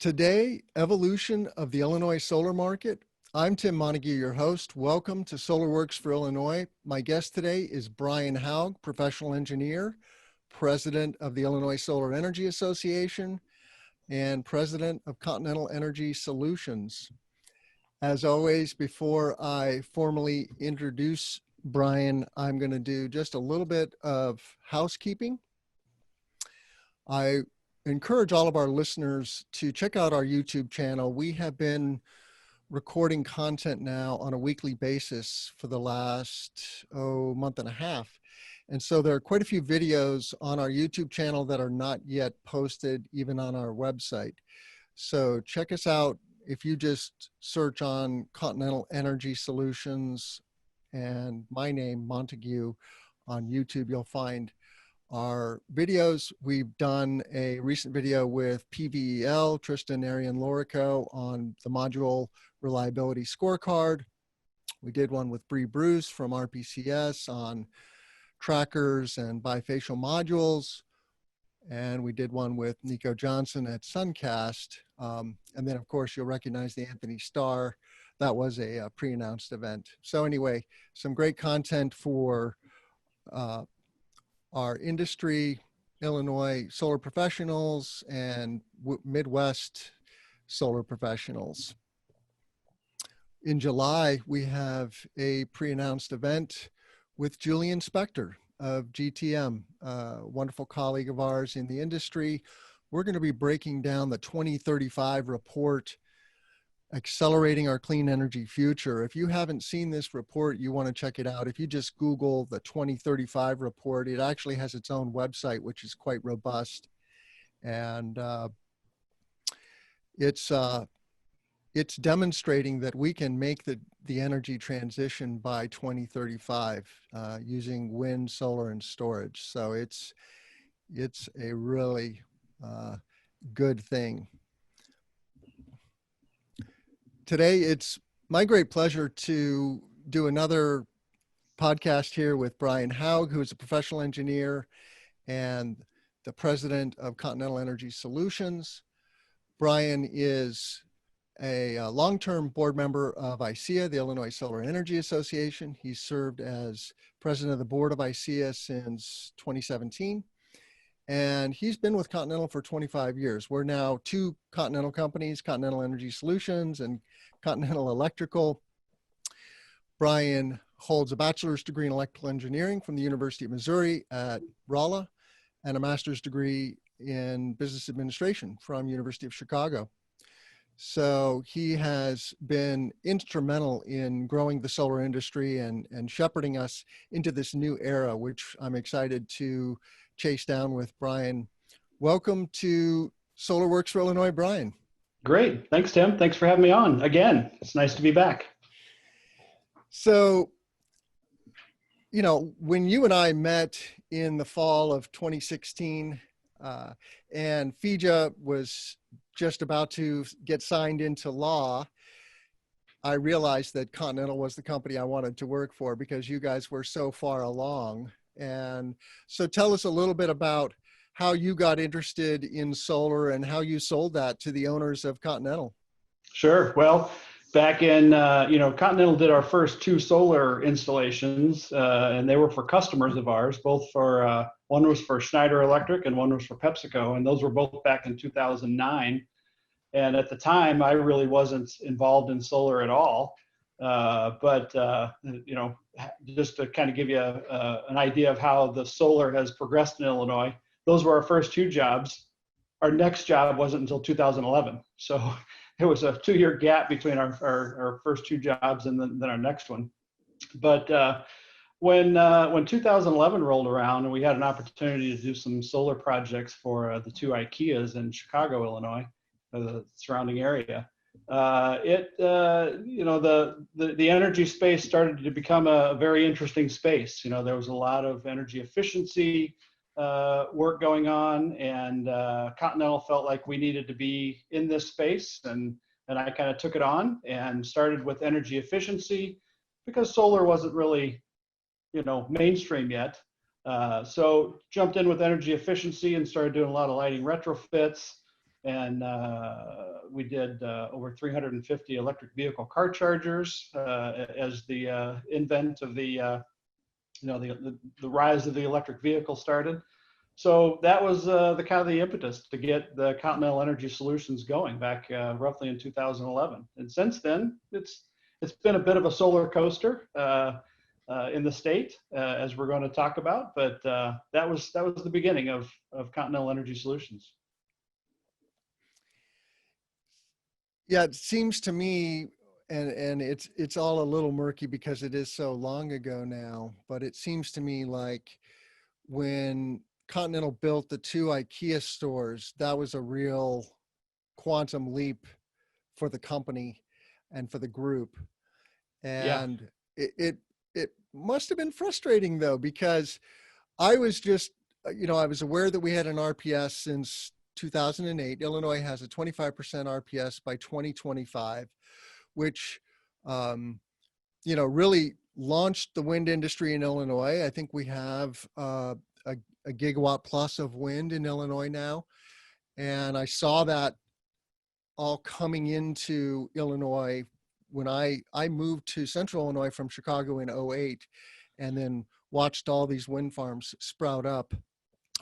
Today, evolution of the Illinois solar market. I'm Tim Montague, your host. Welcome to SolarWorks for Illinois. My guest today is Brian Haug, professional engineer, president of the Illinois Solar Energy Association, and president of Continental Energy Solutions. As always, before I formally introduce Brian, I'm going to do just a little bit of housekeeping. I encourage all of our listeners to check out our YouTube channel. We have been recording content now on a weekly basis for the last month and a half. And so there are quite a few videos on our YouTube channel that are not yet posted even on our website. So check us out. If you just search on Continental Energy Solutions and my name, Montague, on YouTube, you'll find our videos. We've done a recent video with PVEL, Tristan, Arian, Lorico on the module reliability scorecard. We did one with Bree Bruce from RPCS on trackers and bifacial modules. And we did one with Nico Johnson at Suncast. And then of course you'll recognize the Anthony Starr. That was a pre-announced event. So anyway, some great content for our industry, Illinois solar professionals, and Midwest solar professionals. In July, we have a pre-announced event with Julian Spector of GTM, a wonderful colleague of ours in the industry. We're going to be breaking down the 2035 report, Accelerating Our Clean Energy Future. If you haven't seen this report, you want to check it out. If you just Google the 2035 report, it actually has its own website, which is quite robust. And it's demonstrating that we can make the energy transition by 2035 using wind, solar, and storage. So it's a really good thing. Today, it's my great pleasure to do another podcast here with Brian Haug, who is a professional engineer and the president of Continental Energy Solutions. Brian is a long-term board member of ICEA, the Illinois Solar Energy Association. He's served as president of the board of ICEA since 2017. And he's been with Continental for 25 years. We're now two Continental companies, Continental Energy Solutions and Continental Electrical. Brian holds a bachelor's degree in electrical engineering from the University of Missouri at Rolla and a master's degree in business administration from University of Chicago. So he has been instrumental in growing the solar industry and shepherding us into this new era, which I'm excited to chase down with Brian. Welcome to SolarWorks for Illinois, Brian. Great. Thanks, Tim. Thanks for having me on again. It's nice to be back. So, you know, when you and I met in the fall of 2016, and FEJA was just about to get signed into law, I realized that Continental was the company I wanted to work for because you guys were so far along. And so tell us a little bit about how you got interested in solar and how you sold that to the owners of Continental. Sure. Well, back in, Continental did our first two solar installations, and they were for customers of ours, both for, one was for Schneider Electric and one was for PepsiCo, and those were both back in 2009. And at the time, I really wasn't involved in solar at all. Just to kind of give you an idea of how the solar has progressed in Illinois, those were our first two jobs. Our next job wasn't until 2011. So it was a 2-year gap between our first two jobs and then our next one. But when 2011 rolled around and we had an opportunity to do some solar projects for the two IKEAs in Chicago, Illinois, the surrounding area, the energy space started to become a very interesting space. There was a lot of energy efficiency work going on, and Continental felt like we needed to be in this space, and I kind of took it on and started with energy efficiency because solar wasn't really, mainstream yet. So jumped in with energy efficiency and started doing a lot of lighting retrofits, and we did over 350 electric vehicle car chargers as the invent of the the rise of the electric vehicle started. So that was the kind of the impetus to get the Continental Energy Solutions going back roughly in 2011. And since then, it's been a bit of a solar coaster in the state, as we're going to talk about. But that was the beginning of Continental Energy Solutions. Yeah, it seems to me, and it's all a little murky because it is so long ago now, but it seems to me like when Continental built the 2 IKEA stores, that was a real quantum leap for the company and for the group. Yeah. And it must have been frustrating though, because I was just, I was aware that we had an RPS since 2008. Illinois has a 25% RPS by 2025, which, really launched the wind industry in Illinois. I think we have a gigawatt plus of wind in Illinois now. And I saw that all coming into Illinois when I moved to Central Illinois from Chicago in 2008, and then watched all these wind farms sprout up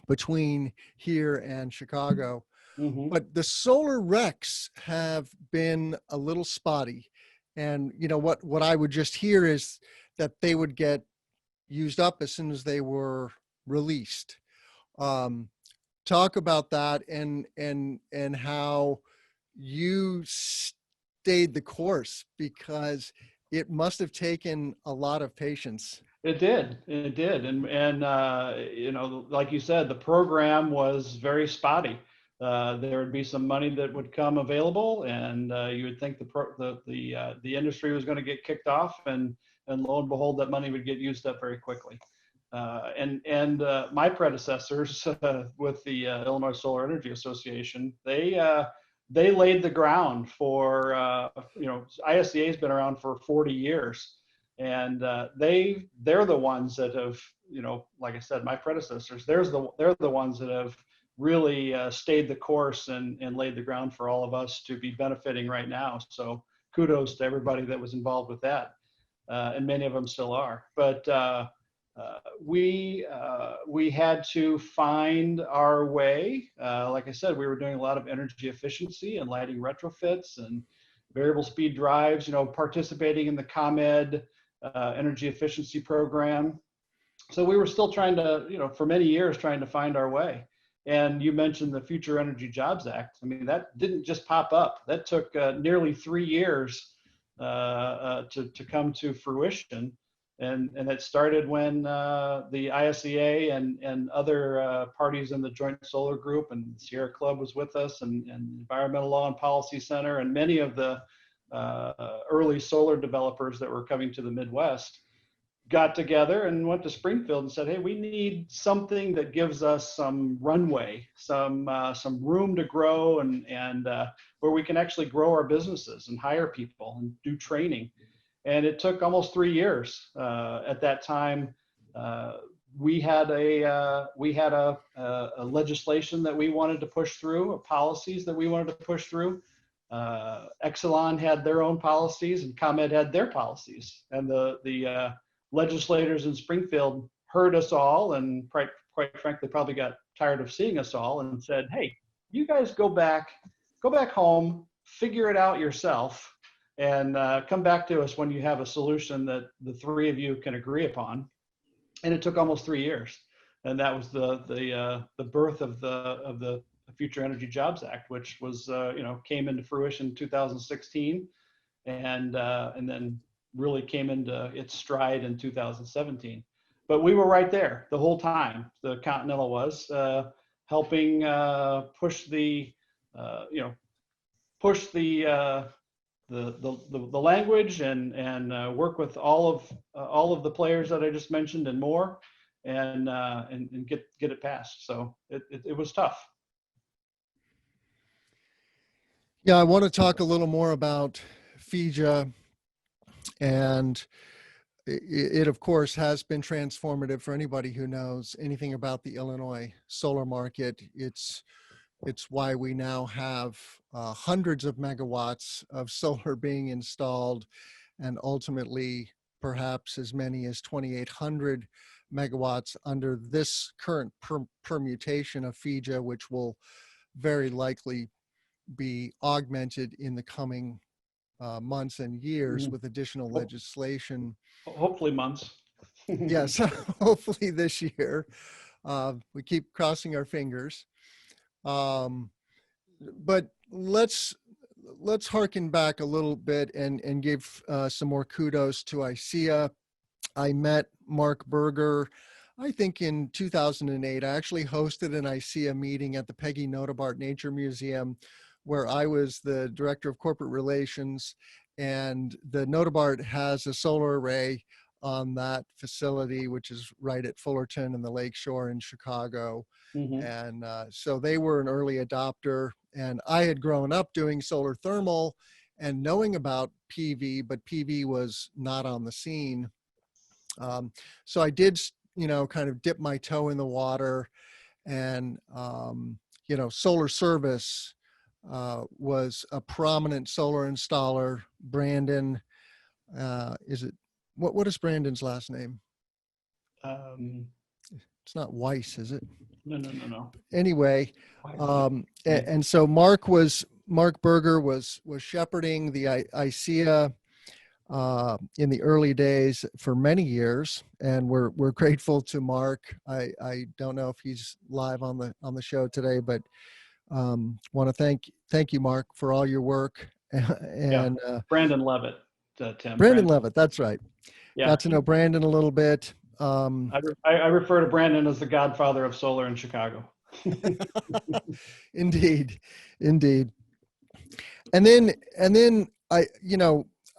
between here and Chicago. Mm-hmm. But the solar recs have been a little spotty. And what I would just hear is that they would get used up as soon as they were released. Talk about that and how you stayed the course, because it must have taken a lot of patience. It did. And like you said, the program was very spotty. There would be some money that would come available, and you would think the industry was going to get kicked off, and lo and behold, that money would get used up very quickly. And my predecessors with the Illinois Solar Energy Association, they laid the ground for ISCA has been around for 40 years. And they're the ones that have, like I said, my predecessors, they're the ones that have really stayed the course and laid the ground for all of us to be benefiting right now. So kudos to everybody that was involved with that, and many of them still are. But we had to find our way. Like I said, we were doing a lot of energy efficiency and lighting retrofits and variable speed drives. Participating in the ComEd energy efficiency program. So we were still trying to, for many years, trying to find our way. And you mentioned the Future Energy Jobs Act. I mean, that didn't just pop up. That took nearly 3 years to come to fruition. And it started when the ISCA and other parties in the Joint Solar Group and Sierra Club was with us, and Environmental Law and Policy Center, and many of the early solar developers that were coming to the Midwest got together and went to Springfield and said, hey, we need something that gives us some runway, some room to grow, and where we can actually grow our businesses and hire people and do training. And it took almost 3 years. At that time, we had a legislation that we wanted to push through, policies that we wanted to push through. Exelon had their own policies, and ComEd had their policies. And the legislators in Springfield heard us all, and quite frankly, probably got tired of seeing us all, and said, hey, you guys go back home, figure it out yourself, and come back to us when you have a solution that the 3 of you can agree upon. And it took almost 3 years. And that was the birth of the Future Energy Jobs Act, which was, came into fruition in 2016, and then really came into its stride in 2017. But we were right there the whole time. The Continental was helping push the language and work with all of the players that I just mentioned and more, and get it passed. So it was tough. Yeah, I want to talk a little more about FEJA, and it of course has been transformative for anybody who knows anything about the Illinois solar market. It's It's why we now have hundreds of megawatts of solar being installed, and ultimately perhaps as many as 2,800 megawatts under this current permutation of FEJA, which will very likely be augmented in the coming months and years with additional legislation. Hopefully months. Yes, hopefully this year. We keep crossing our fingers. But let's harken back a little bit and give some more kudos to ICEA. I met Mark Berger, I think in 2008. I actually hosted an ICEA meeting at the Peggy Notebart Nature Museum, where I was the director of corporate relations, and the Notebart has a solar array on that facility, which is right at Fullerton and the Lakeshore in Chicago. And so they were an early adopter, and I had grown up doing solar thermal and knowing about PV, but PV was not on the scene. So I did, kind of dip my toe in the water, and, Solar Service was a prominent solar installer. Brandon, what is Brandon's last name? It's not Weiss, is it? No. Anyway, and so Mark Berger was shepherding the ICEA in the early days for many years, and we're grateful to Mark. I don't know if he's live on the show today, but want to thank you, Mark, for all your work. And Brandon Levitt, Tim. Brandon Levitt, that's right. Yeah. Got to know Brandon a little bit. I refer to Brandon as the godfather of solar in Chicago. Indeed. And then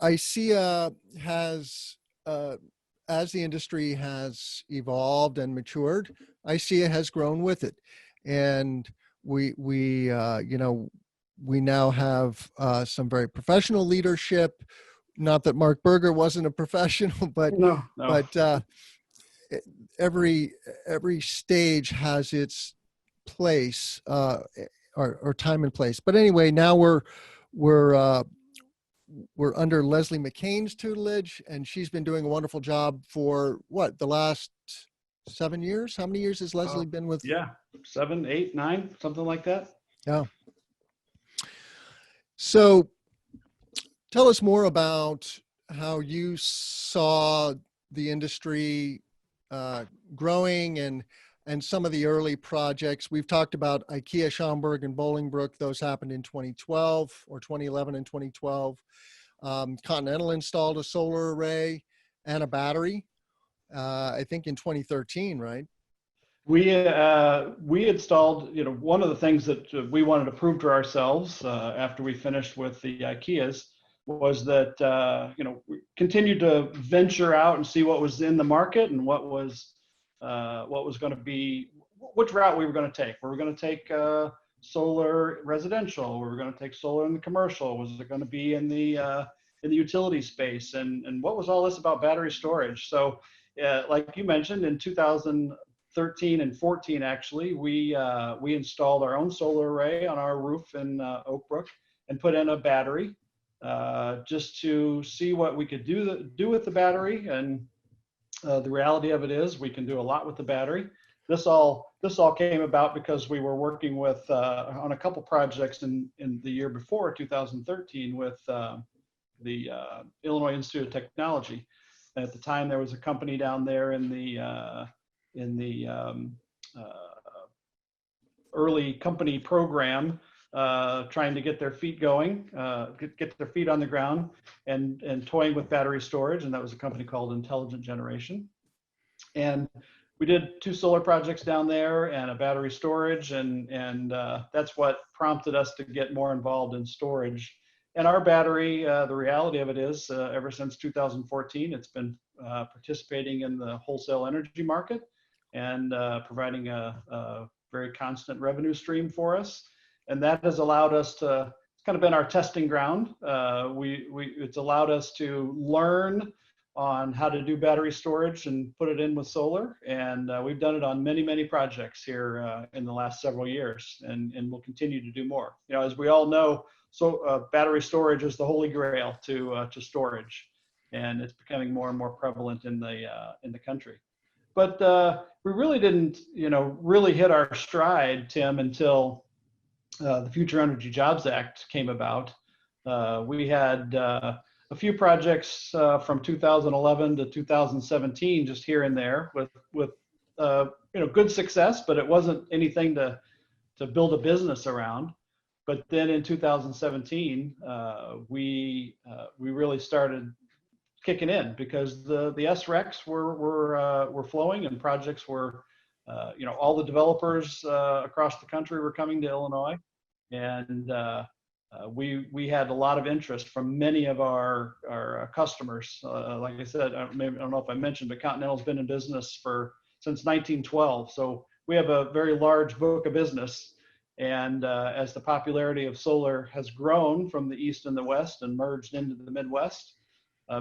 ICEA has, as the industry has evolved and matured, ICEA has grown with it, and we now have some very professional leadership. Not that Mark Berger wasn't a professional, but no. But every stage has its place, or time and place. But anyway, now we're under Leslie McCain's tutelage, and she's been doing a wonderful job for the last 7 years. How many years has Leslie been with? 7, 8, 9, something like that. Yeah. So tell us more about how you saw the industry growing and some of the early projects. We've talked about IKEA, Schaumburg, and Bolingbrook. Those happened in 2012 or 2011 and 2012. Continental installed a solar array and a battery, I think in 2013, right? We installed, one of the things that we wanted to prove to ourselves after we finished with the IKEAs was that, we continued to venture out and see what was in the market and what was going to be, which route we were going to take. We were going to take solar residential. We were going to take solar in the commercial. Was it going to be in the utility space? And what was all this about battery storage? So, like you mentioned, in 2013 and 14, actually, we installed our own solar array on our roof in Oak Brook and put in a battery just to see what we could do with the battery. And the reality of it is we can do a lot with the battery. This all came about because we were working with on a couple projects in the year before 2013 with the Illinois Institute of Technology. And at the time, there was a company down there in the early company program trying to get their feet going, get their feet on the ground, and toying with battery storage. And that was a company called Intelligent Generation. And we did 2 solar projects down there and a battery storage, and that's what prompted us to get more involved in storage. And our battery, the reality of it is, ever since 2014, it's been participating in the wholesale energy market and providing a very constant revenue stream for us. And that has allowed us to, it's kind of been our testing ground. It's allowed us to learn on how to do battery storage and put it in with solar. And we've done it on many, many projects here in the last several years, and we'll continue to do more. You know, as we all know, so battery storage is the holy grail to storage, and it's becoming more and more prevalent in the country. But we really didn't, you know, really hit our stride, Tim, until the Future Energy Jobs Act came about. We had a few projects from 2011 to 2017, just here and there, with you know, good success, but it wasn't anything to build a business around. But then in 2017, we really started kicking in, because the SRECs were flowing, and projects were, you know, all the developers across the country were coming to Illinois, and we had a lot of interest from many of our customers. Like I said, I don't know if I mentioned, but Continental's been in business since 1912, so we have a very large book of business. And as the popularity of solar has grown from the East and the West and merged into the Midwest,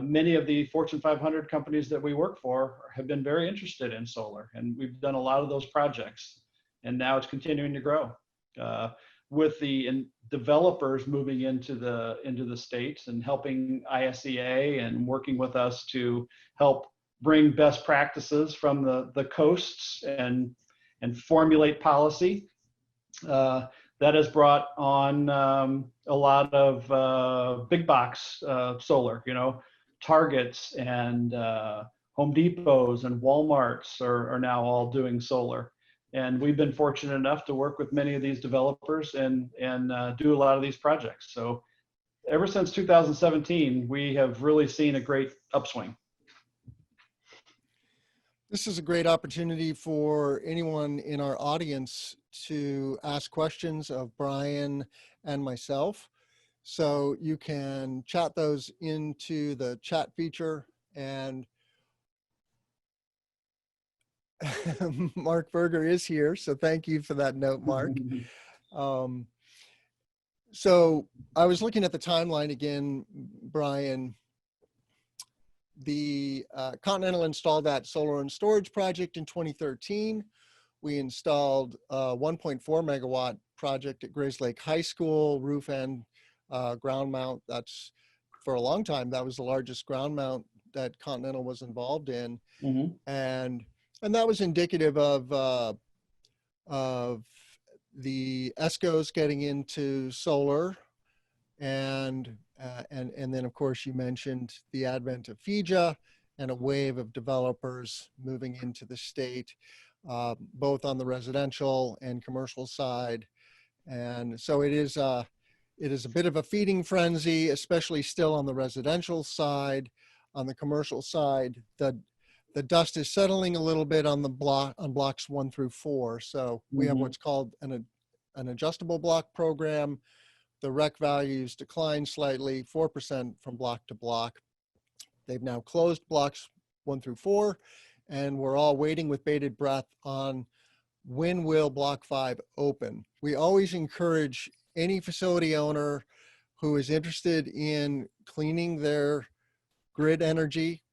many of the Fortune 500 companies that we work for have been very interested in solar, and we've done a lot of those projects, and now it's continuing to grow. With the developers moving into the states and helping ISEA and working with us to help bring best practices from the coasts and formulate policy, that has brought on a lot of big box solar. You know, Targets and Home Depots and Walmarts are now all doing solar. And we've been fortunate enough to work with many of these developers and do a lot of these projects. So ever since 2017, we have really seen a great upswing. This is a great opportunity for anyone in our audience to ask questions of Brian and myself. So you can chat those into the chat feature, and Mark Berger is here, so thank you for that note, Mark. So I was looking at the timeline again, Brian. The Continental installed that solar and storage project in 2013. We installed a 1.4 megawatt project at Grays Lake High School, roof and ground mount. That's, for a long time, that was the largest ground mount that Continental was involved in. Mm-hmm. And that was indicative of the ESCOs getting into solar, and then of course you mentioned the advent of FEJA and a wave of developers moving into the state, both on the residential and commercial side. And so it is a bit of a feeding frenzy, especially still on the residential side. On the commercial side, the dust is settling a little bit on blocks 1 through 4. So we have what's called an adjustable block program. The REC values decline slightly, 4% from block to block. They've now closed blocks 1 through 4, and we're all waiting with bated breath on when will block 5 open. We always encourage any facility owner who is interested in cleaning their grid energy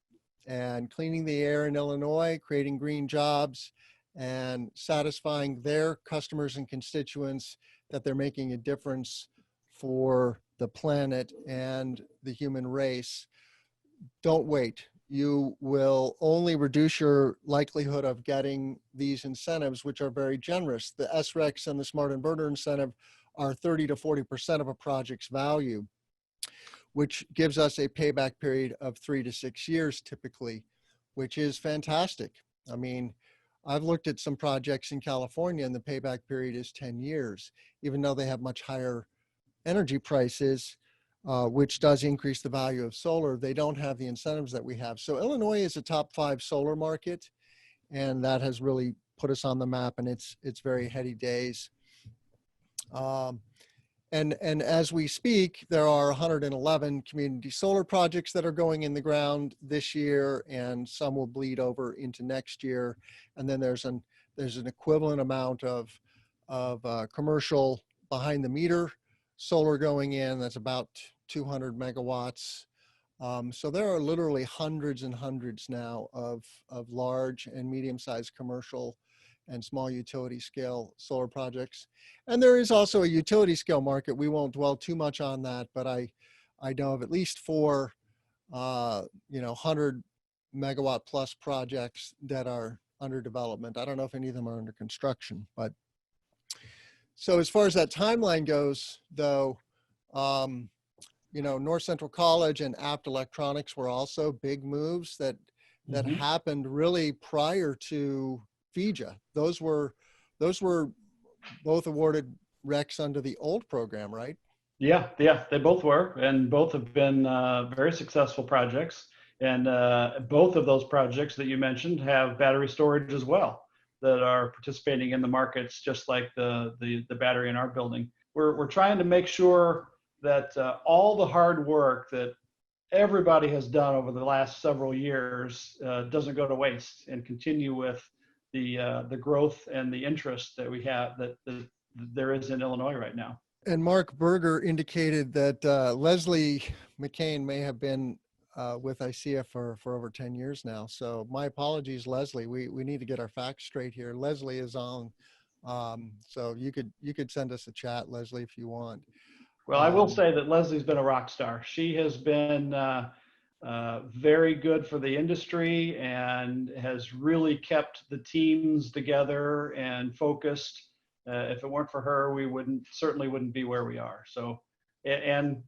and cleaning the air in Illinois, creating green jobs, and satisfying their customers and constituents that they're making a difference for the planet and the human race. Don't wait. You will only reduce your likelihood of getting these incentives, which are very generous. The SRECs and the Smart Inverter incentive are 30 to 40% of a project's value, which gives us a payback period of 3 to 6 years typically, which is fantastic. I mean, I've looked at some projects in California and the payback period is 10 years, even though they have much higher energy prices, which does increase the value of solar. They don't have the incentives that we have. So Illinois is a top 5 solar market, and that has really put us on the map, and it's very heady days. And as we speak, there are 111 community solar projects that are going in the ground this year, and some will bleed over into next year. And then there's an equivalent amount of commercial behind the meter solar going in. That's about 200 megawatts. So there are literally hundreds and hundreds now of large and medium-sized commercial and small utility scale solar projects. And there is also a utility scale market. We won't dwell too much on that, but I know of at least four, 100 megawatt plus projects that are under development. I don't know if any of them are under construction, but so as far as that timeline goes, though, North Central College and Apt Electronics were also big moves that happened really prior to FEJA. Those were both awarded RECs under the old program, right? Yeah, they both were, and both have been very successful projects. And both of those projects that you mentioned have battery storage as well that are participating in the markets, just like the battery in our building. We're trying to make sure that all the hard work that everybody has done over the last several years doesn't go to waste, and continue with the growth and the interest that we have that there is in Illinois right now. And Mark Berger indicated that Leslie McCain may have been with ICEA for over 10 years now. So my apologies, Leslie. We need to get our facts straight here. Leslie is on. So you could send us a chat, Leslie, if you want. Well, I will say that Leslie's been a rock star. She has been very good for the industry and has really kept the teams together and focused. If it weren't for her, we certainly wouldn't be where we are. So, and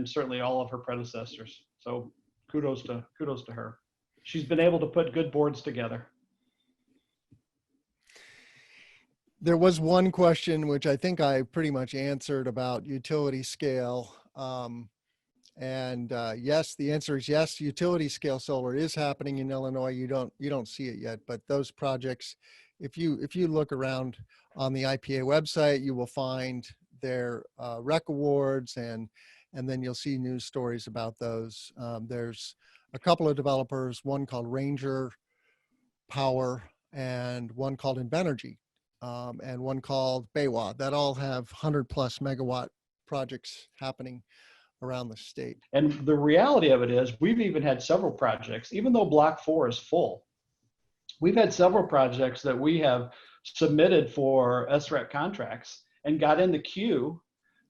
certainly all of her predecessors. So kudos to her. She's been able to put good boards together. There was one question, which I think I pretty much answered, about utility scale. Yes, the answer is yes. Utility scale solar is happening in Illinois. You don't see it yet, but those projects, if you look around on the IPA website, you will find their REC awards, and then you'll see news stories about those. There's a couple of developers, one called Ranger Power and one called Invenergy. And one called Baywa, that all have 100+ megawatt projects happening around the state. And the reality of it is, we've even had several projects, even though Block 4 is full, we've had several projects that we have submitted for SREC contracts and got in the queue.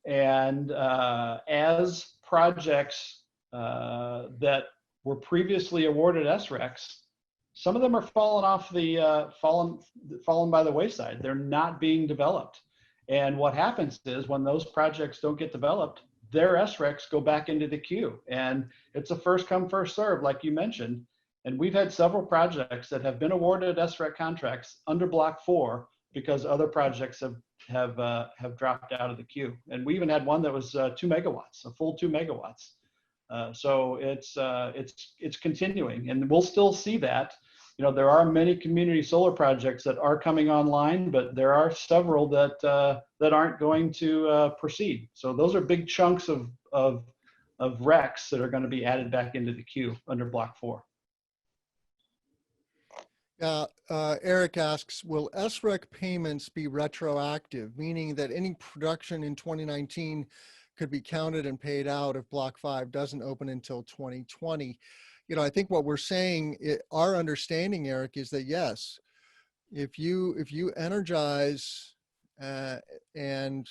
And as projects that were previously awarded SRECs, some of them are fallen by the wayside. They're not being developed. And what happens is, when those projects don't get developed, their SRECs go back into the queue. And it's a first come, first serve, like you mentioned. And we've had several projects that have been awarded SREC contracts under Block 4 because other projects have dropped out of the queue. And we even had one that was 2 megawatts, a full 2 megawatts. So it's continuing, and we'll still see that. There are many community solar projects that are coming online, but there are several that aren't going to proceed. So those are big chunks of RECs that are going to be added back into the queue under Block 4. Eric asks, will SREC payments be retroactive, meaning that any production in 2019 could be counted and paid out if Block 5 doesn't open until 2020? I think what we're saying, our understanding, Eric, is that yes, if you energize and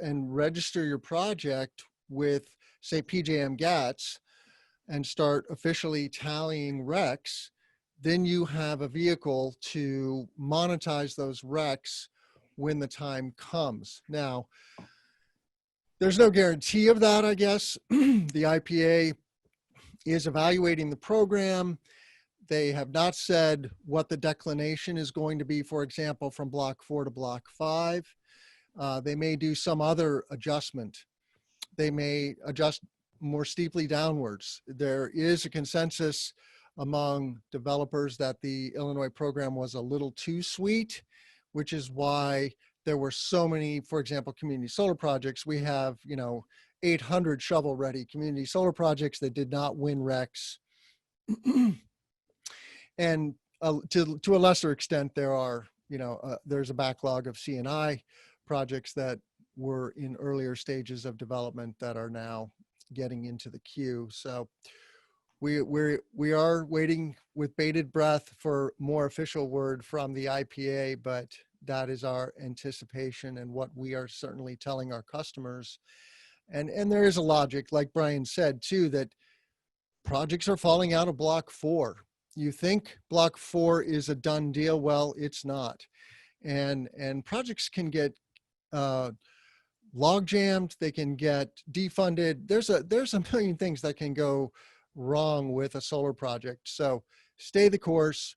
register your project with, say, PJM GATS and start officially tallying RECs, then you have a vehicle to monetize those RECs when the time comes. Now, there's no guarantee of that, I guess. The IPA is evaluating the program. They have not said what the declination is going to be, for example, from Block 4 to Block 5. They may do some other adjustment. They may adjust more steeply downwards. There is a consensus among developers that the Illinois program was a little too sweet, which is why there were so many, for example, community solar projects. We have, 800 shovel-ready community solar projects that did not win RECs. And to a lesser extent, there are, there's a backlog of C&I projects that were in earlier stages of development that are now getting into the queue. So we are waiting with bated breath for more official word from the IPA, but that is our anticipation and what we are certainly telling our customers. And there is a logic, like Brian said too, that projects are falling out of block 4. You think block 4 is a done deal. Well, it's not. And projects can get log jammed, they can get defunded. There's a million things that can go wrong with a solar project. So stay the course.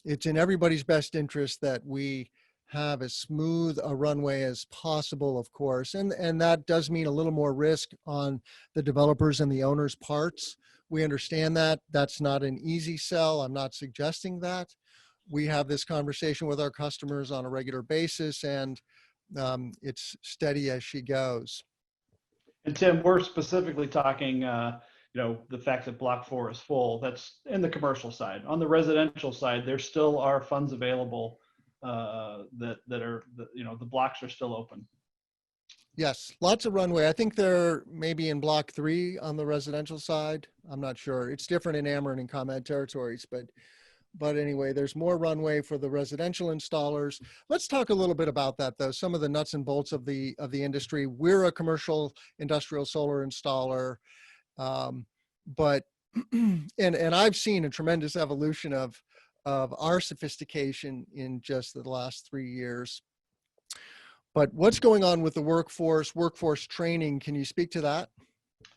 It's in everybody's best interest that we have as smooth a runway as possible, of course. And that does mean a little more risk on the developers and the owners' parts. We understand that. That's not an easy sell. I'm not suggesting that. We have this conversation with our customers on a regular basis, and it's steady as she goes. And Tim, we're specifically talking, the fact that block 4 is full. That's in the commercial side. On the residential side, there still are funds available that are, the blocks are still open. Yes, lots of runway. I think they're maybe in block 3 on the residential side. I'm not sure. It's different in Ameren and ComEd territories, but anyway, there's more runway for the residential installers. Let's talk a little bit about that, though. Some of the nuts and bolts of the industry. We're a commercial industrial solar installer, but and I've seen a tremendous evolution of our sophistication in just the last 3 years. But what's going on with the workforce training? Can you speak to that?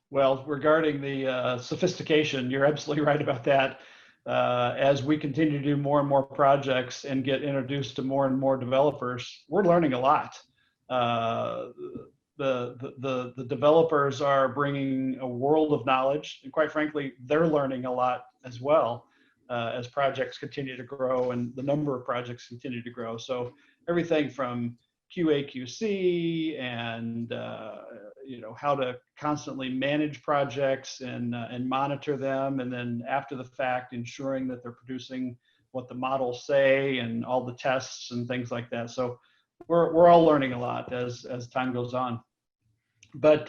Well, regarding the sophistication, you're absolutely right about that. As we continue to do more and more projects and get introduced to more and more developers, we're learning a lot. The developers are bringing a world of knowledge, and quite frankly, they're learning a lot as well as projects continue to grow and the number of projects continue to grow. So everything from QA/QC and how to constantly manage projects and monitor them, and then after the fact ensuring that they're producing what the models say and all the tests and things like that. So we're all learning a lot as time goes on. But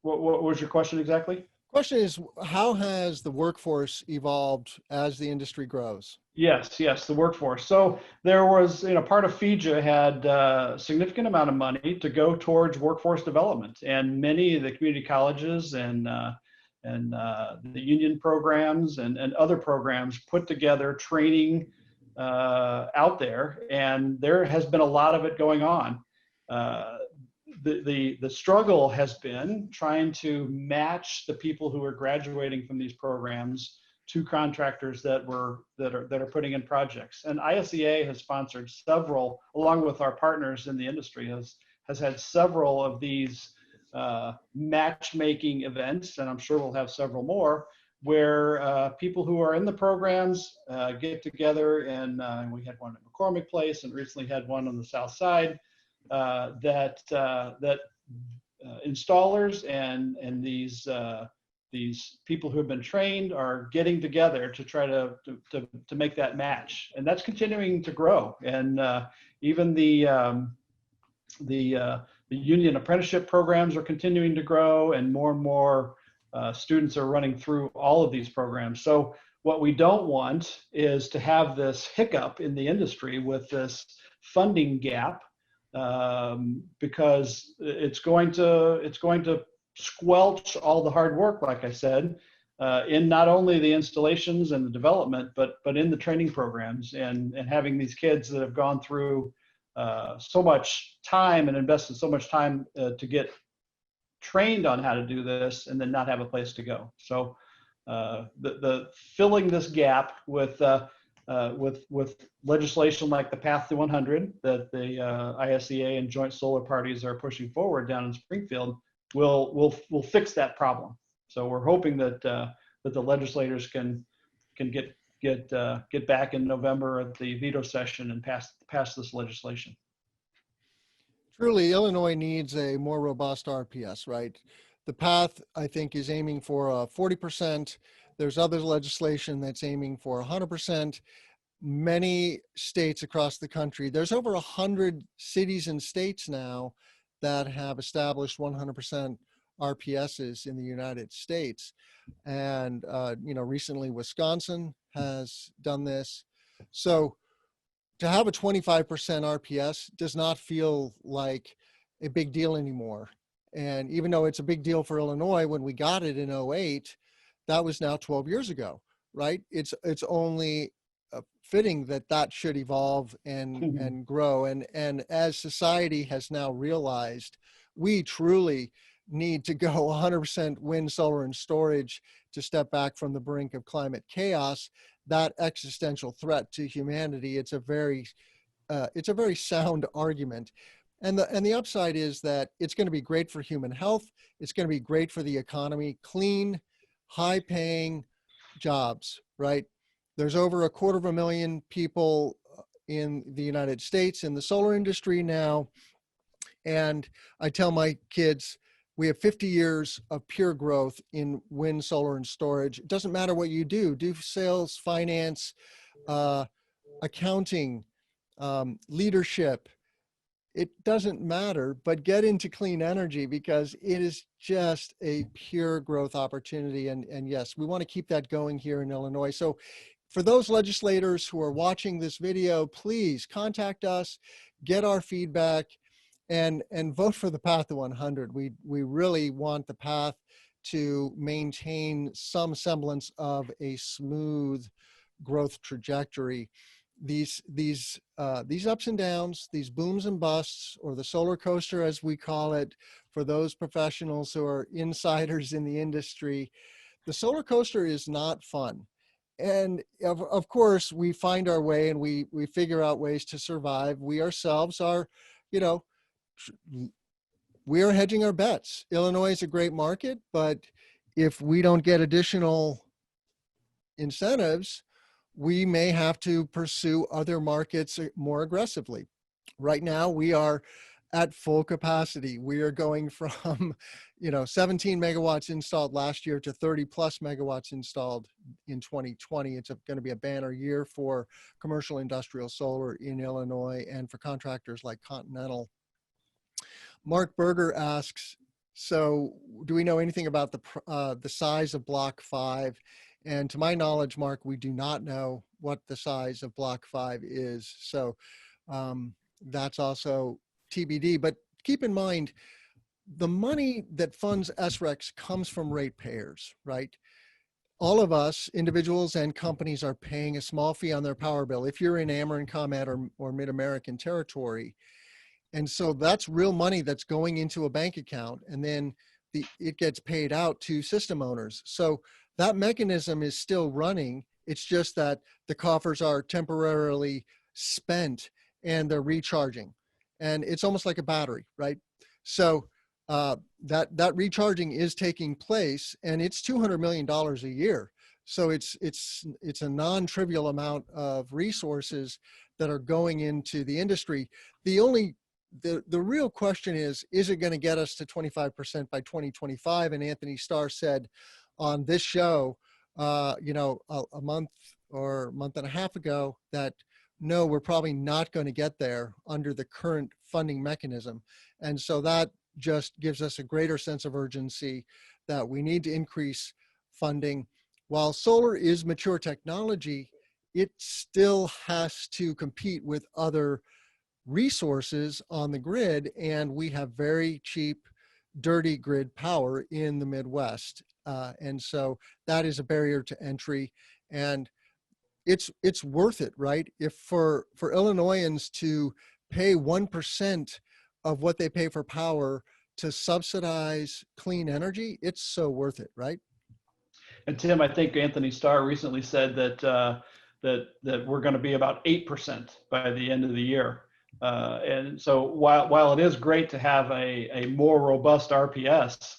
what was your question exactly? Question is, how has the workforce evolved as the industry grows? Yes, the workforce. So there was, part of FEJA had a significant amount of money to go towards workforce development, and many of the community colleges and the union programs and other programs put together training out there, and there has been a lot of it going on. The struggle has been trying to match the people who are graduating from these programs to contractors that are putting in projects. And ISEA has sponsored several, along with our partners in the industry, has had several of these matchmaking events, and I'm sure we'll have several more, where people who are in the programs get together, and we had one at McCormick Place and recently had one on the South Side, that installers and these people who have been trained are getting together to try to make that match, and that's continuing to grow. And even the union apprenticeship programs are continuing to grow, and more students are running through all of these programs. So what we don't want is to have this hiccup in the industry with this funding gap, because it's going to squelch all the hard work, like I said, in not only the installations and the development, but in the training programs, and having these kids that have gone through so much time and invested so much time to get trained on how to do this, and then not have a place to go. So the filling this gap with legislation like the Path to 100 that the ISEA and joint solar parties are pushing forward down in Springfield will fix that problem. So we're hoping that the legislators can get back in November at the veto session and pass this legislation. Truly, Illinois needs a more robust RPS, right? The path, I think, is aiming for 40%. There's other legislation that's aiming for 100%. many states across the country. There's over 100 cities and states now that have established 100% RPSs in the United States. And, recently Wisconsin has done this. So to have a 25% RPS does not feel like a big deal anymore. And even though it's a big deal for Illinois, when we got it in '08, that was now 12 years ago, right? It's only fitting that that should evolve and grow. And as society has now realized, we truly need to go 100% wind, solar, and storage to step back from the brink of climate chaos, that existential threat to humanity. It's a very sound argument. And the upside is that it's going to be great for human health. It's going to be great for the economy, clean, high-paying jobs, right? There's over 250,000 people in the United States in the solar industry now. And I tell my kids, we have 50 years of pure growth in wind, solar, and storage. It doesn't matter what you do sales, finance, accounting, leadership. It doesn't matter, but get into clean energy because it is just a pure growth opportunity. And yes, we want to keep that going here in Illinois. So for those legislators who are watching this video, please contact us, get our feedback, and vote for the path to 100. We really want the path to maintain some semblance of a smooth growth trajectory. These ups and downs, these booms and busts, or the solar coaster, as we call it, for those professionals who are insiders in the industry, the solar coaster is not fun. And of course, we find our way and we figure out ways to survive. We ourselves are, we are hedging our bets. Illinois is a great market, but if we don't get additional incentives, we may have to pursue other markets more aggressively. Right now, we are at full capacity. We are going from, 17 megawatts installed last year to 30 plus megawatts installed in 2020. It's going to be a banner year for commercial industrial solar in Illinois and for contractors like Continental. Mark Berger asks, so do we know anything about the size of Block 5? And to my knowledge, Mark, we do not know what the size of Block 5 is. So that's also TBD. But keep in mind, the money that funds SRECs comes from ratepayers, right? All of us, individuals and companies, are paying a small fee on their power bill if you're in Ameren, ComEd, or Mid-American territory. And so that's real money that's going into a bank account, and then it gets paid out to system owners. So that mechanism is still running. It's just that the coffers are temporarily spent and they're recharging. And it's almost like a battery, right? So that recharging is taking place, and it's $200 million a year. So it's a non-trivial amount of resources that are going into the industry. The real question is it going to get us to 25% by 2025? And Anthony Starr said on this show, a month or month and a half ago, that no, we're probably not going to get there under the current funding mechanism. And so that just gives us a greater sense of urgency that we need to increase funding. While solar is mature technology, it still has to compete with other resources on the grid, and we have very cheap, dirty grid power in the Midwest. And so that is a barrier to entry, and it's worth it, right? If for Illinoisans to pay 1% of what they pay for power to subsidize clean energy, it's so worth it, right? And Tim, I think Anthony Starr recently said that that we're going to be about 8% by the end of the year. And so while it is great to have a more robust RPS,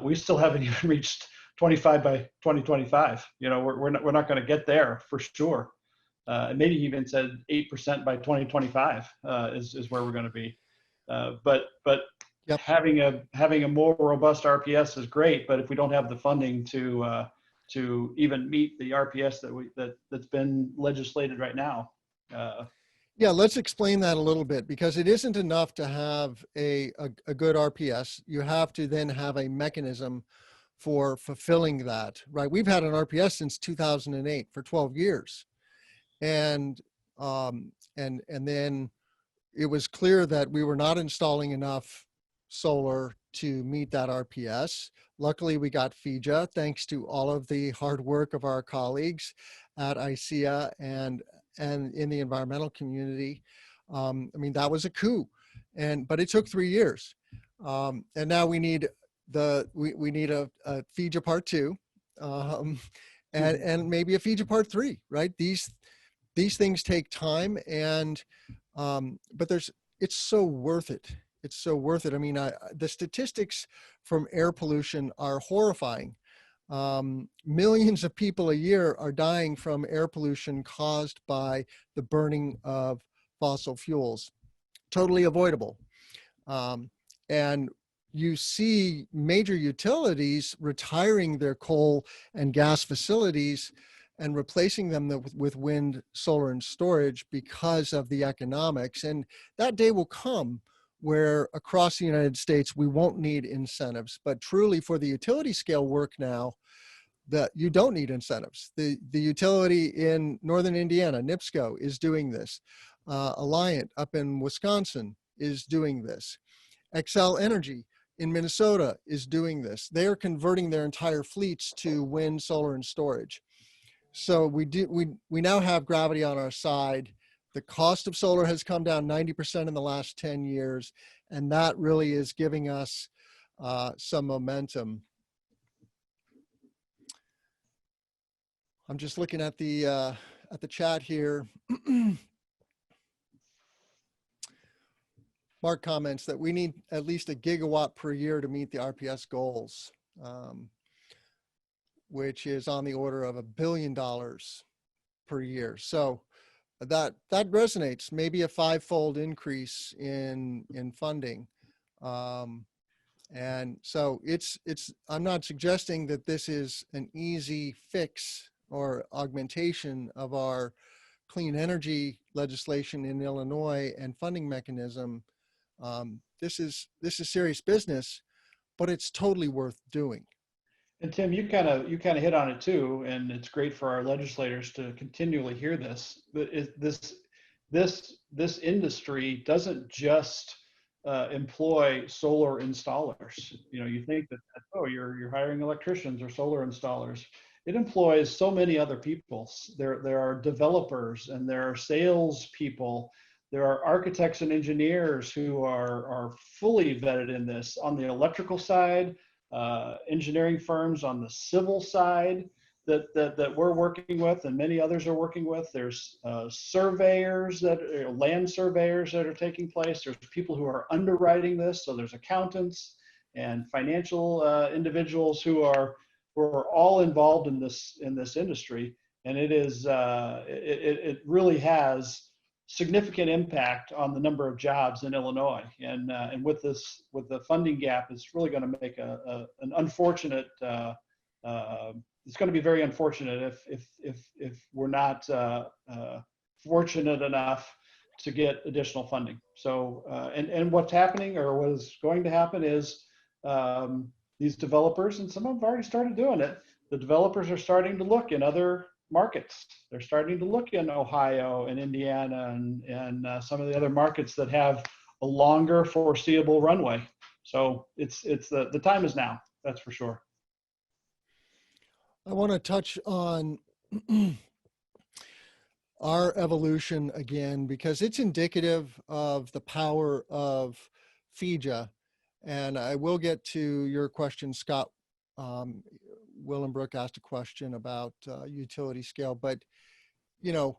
we still haven't even reached 25 by 2025. We're not going to get there for sure. And maybe he even said 8% by 2025 is where we're going to be. But Yep. having a more robust RPS is great. But if we don't have the funding to to even meet the RPS that's been legislated right now. Yeah, let's explain that a little bit, because it isn't enough to have a good RPS. You have to then have a mechanism for fulfilling that, right? We've had an RPS since 2008 for 12 years. And then it was clear that we were not installing enough solar to meet that RPS. Luckily, we got FEJA, thanks to all of the hard work of our colleagues at ICEA and in the environmental community. I mean, that was a coup, but it took 3 years. And now we need we need a FEJA Part 2, and maybe a FEJA Part 3, right? These things take time, and but it's so worth it. It's so worth it. I mean, the statistics from air pollution are horrifying. Millions of people a year are dying from air pollution caused by the burning of fossil fuels. Totally avoidable. And you see major utilities retiring their coal and gas facilities and replacing them with wind, solar, and storage because of the economics. And that day will come where across the United States, we won't need incentives. But truly, for the utility scale work now, that you don't need incentives. The utility in Northern Indiana, NIPSCO, is doing this. Alliant up in Wisconsin is doing this. Xcel Energy in Minnesota is doing this. They are converting their entire fleets to wind, solar, and storage. So we now have gravity on our side. The cost of solar has come down 90% in the last 10 years, and that really is giving us some momentum. I'm just looking at the chat here. Mark comments that we need at least 1 gigawatt per year to meet the RPS goals, which is on the order of $1 billion per year. So that resonates. Maybe a 5-fold increase in funding. And so I'm not suggesting that this is an easy fix or augmentation of our clean energy legislation in Illinois and funding mechanism. This is serious business, but it's totally worth doing. And Tim, you kind of hit on it too, and it's great for our legislators to continually hear this. But this industry doesn't just employ solar installers. You know, you think that, oh, you're hiring electricians or solar installers. It employs so many other people. There are developers, and there are sales people. There are architects and engineers who are fully vetted in this on the electrical side, engineering firms on the civil side that we're working with, and many others are working with. There's surveyors, land surveyors that are taking place. There's people who are underwriting this. So there's accountants and financial individuals who are all involved in this industry. And it really has significant impact on the number of jobs in Illinois. And with the funding gap, it's really going to make an unfortunate. It's going to be very unfortunate if we're not fortunate enough to get additional funding. So and what's happening, or what is going to happen, is these developers, and some of them have already started doing it. The developers are starting to look in other markets. They're starting to look in Ohio and Indiana and some of the other markets that have a longer foreseeable runway. So it's the time is now, that's for sure. I want to touch on our evolution again, because it's indicative of the power of FEJA. And I will get to your question, Scott. Willenbrook asked a question about utility scale, but you know,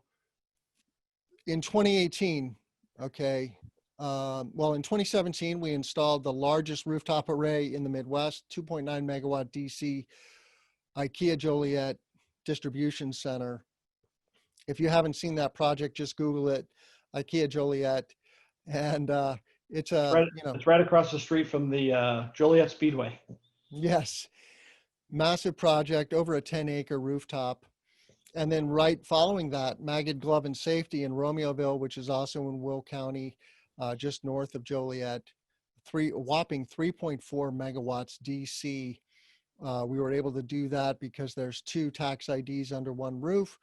in 2018, okay, well, in 2017, we installed the largest rooftop array in the Midwest, 2.9 megawatt DC IKEA Joliet distribution center. If you haven't seen that project, just Google it, IKEA Joliet, and it's right across the street from the Joliet Speedway. Yes. massive project, over a 10-acre rooftop. And then right following that, Magid Glove and Safety in Romeoville, which is also in Will County, just north of Joliet, a whopping 3.4 megawatts DC. We were able to do that because there's 2 tax IDs under one roof.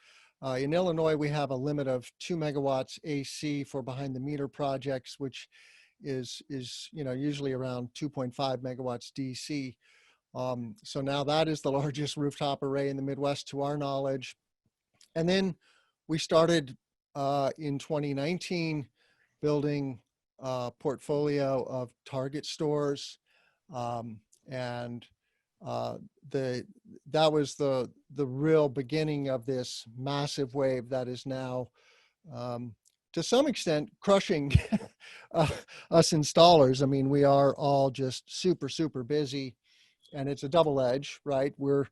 In Illinois, we have a limit of 2 megawatts AC for behind the meter projects, which is usually around 2.5 megawatts DC. So now that is the largest rooftop array in the Midwest to our knowledge. And then we started in 2019 building a portfolio of Target stores, and that was the real beginning of this massive wave that is now to some extent crushing us installers. I mean, we are all just super busy, and it's a double edge, right? We're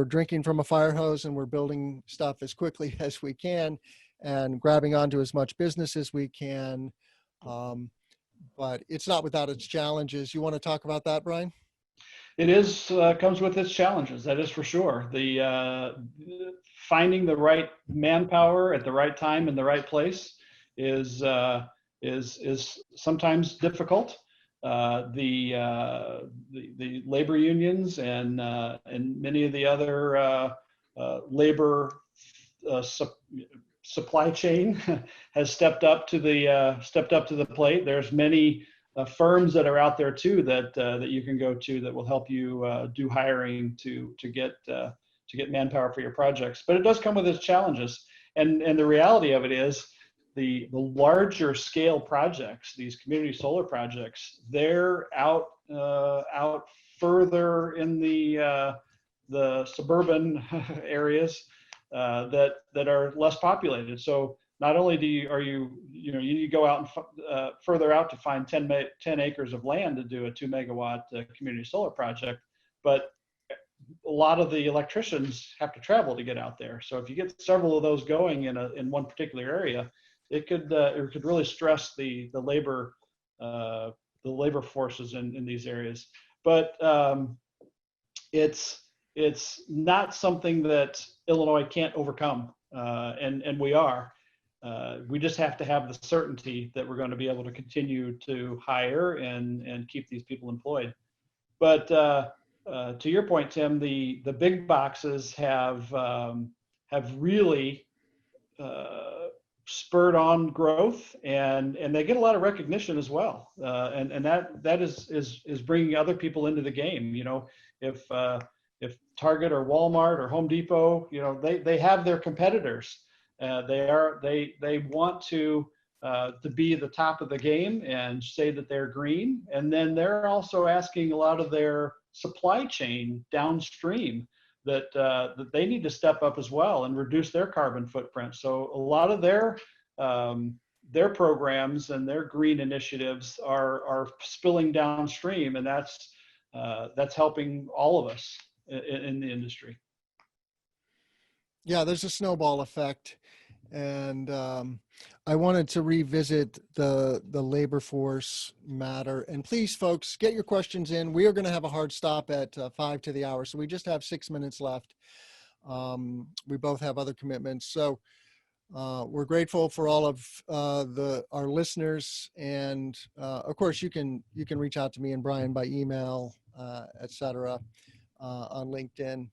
drinking from a fire hose, and we're building stuff as quickly as we can and grabbing onto as much business as we can. But it's not without its challenges. You want to talk about that, Brian? It is comes with its challenges. That is for sure. The finding the right manpower at the right time in the right place is sometimes difficult. The labor unions and many of the other labor supply chain has stepped up to the plate. There's many firms that are out there too that you can go to that will help you do hiring to get manpower for your projects. But it does come with its challenges, and the reality of it is the larger scale projects, these community solar projects, they're out further in the suburban areas that are less populated. So not only you need to go out and further out to find 10 acres of land to do a 2 megawatt community solar project, but a lot of the electricians have to travel to get out there. So if you get several of those going in one particular area, it could really stress the labor forces in these areas. But it's not something that Illinois can't overcome, and we are. We just have to have the certainty that we're going to be able to continue to hire and keep these people employed. But to your point, Tim, the big boxes have really spurred on growth, and they get a lot of recognition as well, and that is bringing other people into the game. If Target or Walmart or Home Depot, they have their competitors. They want to be the top of the game and say that they're green, and then they're also asking a lot of their supply chain downstream that they need to step up as well and reduce their carbon footprint. So a lot of their programs and their green initiatives are spilling downstream, and that's helping all of us in the industry. Yeah, there's a snowball effect, and I wanted to revisit the labor force matter. And please, folks, get your questions in. We are going to have a hard stop at 5 to the hour, so we just have 6 minutes left. We both have other commitments, so we're grateful for all of our listeners, and of course, you can reach out to me and Brian by email, etc. On LinkedIn.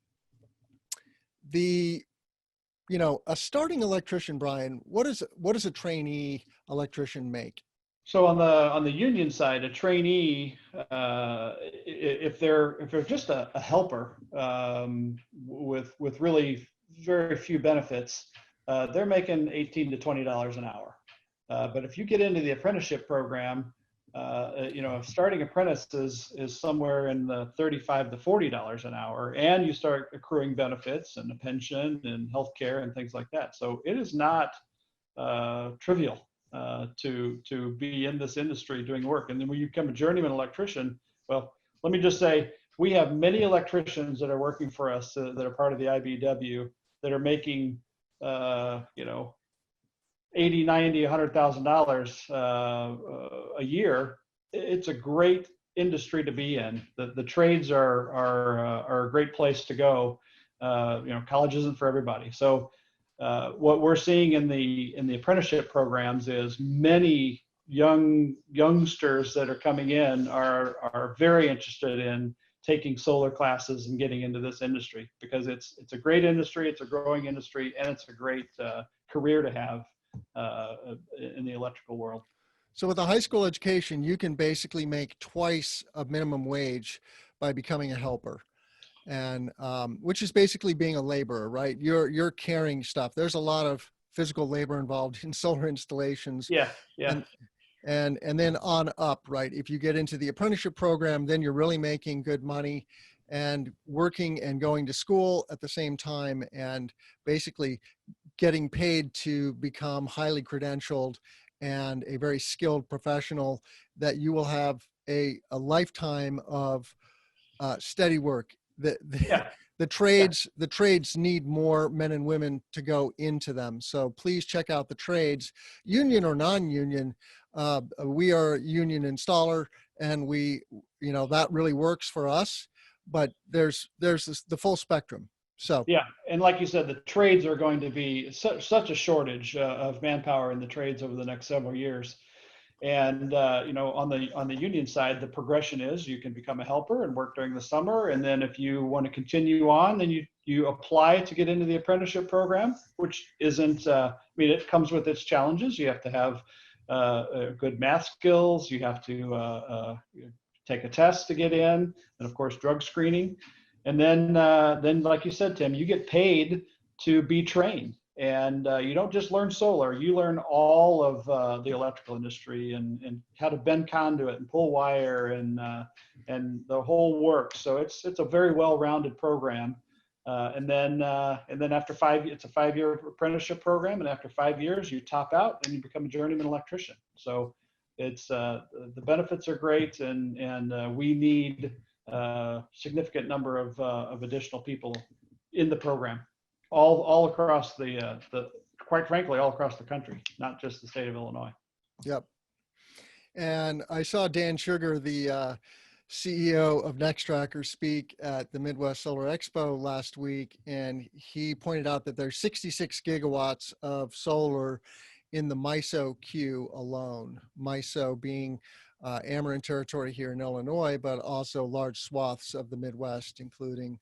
A starting electrician, Brian, what does a trainee electrician make? So on the union side, a trainee, if they're just a helper with really very few benefits, they're making $18 to $20 an hour. But if you get into the apprenticeship program, a starting apprentice is somewhere in the $35 to $40 an hour, and you start accruing benefits and a pension and healthcare and things like that. So it is not trivial to be in this industry doing work. And then when you become a journeyman electrician, well, let me just say, we have many electricians that are working for us that are part of the IBEW that are making $80,000, $90,000, $100,000 a year. It's a great industry to be in. The trades are a great place to go. College isn't for everybody. So what we're seeing in the apprenticeship programs is many youngsters that are coming in are very interested in taking solar classes and getting into this industry, because it's a great industry, it's a growing industry, and it's a great career to have in the electrical world. So with a high school education, you can basically make twice a minimum wage by becoming a helper, and which is basically being a laborer, right? You're carrying stuff. There's a lot of physical labor involved in solar installations. Yeah, yeah. And then on up, right? If you get into the apprenticeship program, then you're really making good money and working and going to school at the same time, and basically getting paid to become highly credentialed and a very skilled professional that you will have a lifetime of steady work. Yeah. The trades need more men and women to go into them. So please check out the trades, union or non-union. We are a union installer, and that really works for us, but there's the full spectrum. So yeah, and like you said, the trades are going to be such a shortage of manpower in the trades over the next several years. And on the union side, the progression is you can become a helper and work during the summer, and then if you want to continue on, then you apply to get into the apprenticeship program, which isn't. It comes with its challenges. You have to have good math skills. You have to take a test to get in, and of course, drug screening. And then like you said, Tim, you get paid to be trained. And you don't just learn solar, you learn all of the electrical industry and how to bend conduit and pull wire and the whole works. So it's a very well-rounded program. And then after it's a 5-year apprenticeship program, and after 5 years you top out and you become a journeyman electrician. So it's the benefits are great, and we need significant number of additional people in the program, all across quite frankly, all across the country, not just the state of Illinois. Yep. And I saw Dan Sugar, the CEO of Nextracker, speak at the Midwest Solar Expo last week, and he pointed out that there's 66 gigawatts of solar in the MISO queue alone. MISO being Ameren territory here in Illinois, but also large swaths of the Midwest, including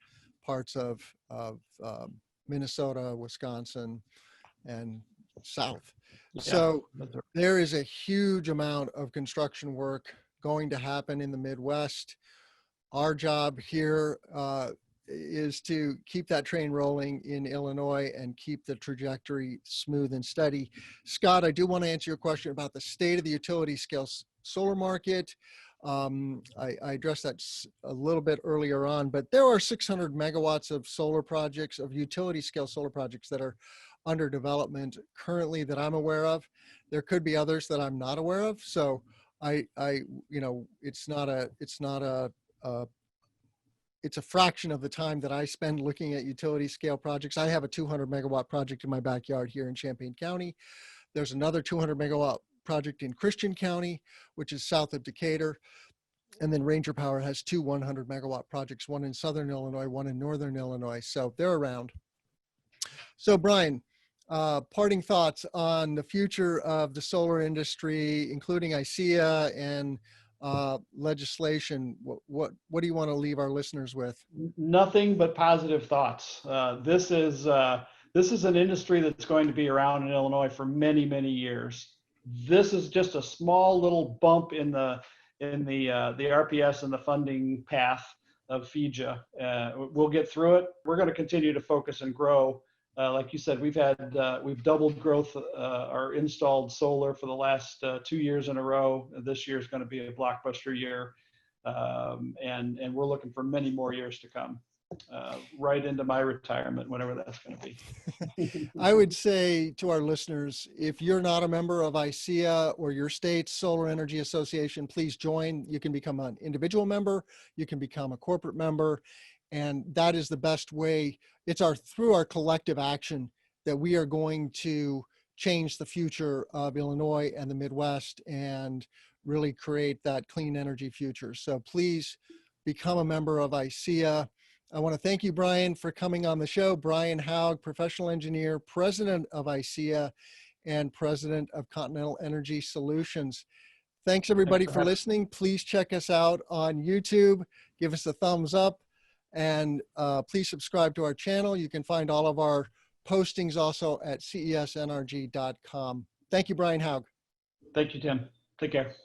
parts of Minnesota, Wisconsin, and south. Yeah. So there is a huge amount of construction work going to happen in the Midwest. Our job here is to keep that train rolling in Illinois and keep the trajectory smooth and steady. Scott, I do want to answer your question about the state of the utility scale solar market. I addressed that a little bit earlier on, but there are 600 megawatts of solar projects, of utility scale solar projects, that are under development currently that I'm aware of. There could be others that I'm not aware of. So it's a fraction of the time that I spend looking at utility scale projects. I have a 200 megawatt project in my backyard here in Champaign County. There's another 200 megawatt project in Christian County, which is south of Decatur. And then Ranger Power has two 100 megawatt projects, one in Southern Illinois, one in Northern Illinois. So they're around. So Brian, parting thoughts on the future of the solar industry, including ICEA and legislation. What do you want to leave our listeners with? Nothing but positive thoughts. This is an industry that's going to be around in Illinois for many, many years. This is just a small little bump in the RPS and the funding path of FEJA. We'll get through it. We're going to continue to focus and grow. Like you said, we've doubled growth, our installed solar for the last 2 years in a row. This year is going to be a blockbuster year, and we're looking for many more years to come, right into my retirement, whenever that's going to be. I would say to our listeners, if you're not a member of ICEA or your state's Solar Energy Association, please join. You can become an individual member, you can become a corporate member, and that is the best way. It's through our collective action that we are going to change the future of Illinois and the Midwest and really create that clean energy future. So please become a member of ICEA. I want to thank you, Brian, for coming on the show. Brian Haug, professional engineer, president of ICEA, and president of Continental Energy Solutions. Thanks everybody for listening. Please check us out on YouTube. Give us a thumbs up, and please subscribe to our channel. You can find all of our postings also at cesnrg.com. Thank you, Brian Haug. Thank you, Tim. Take care.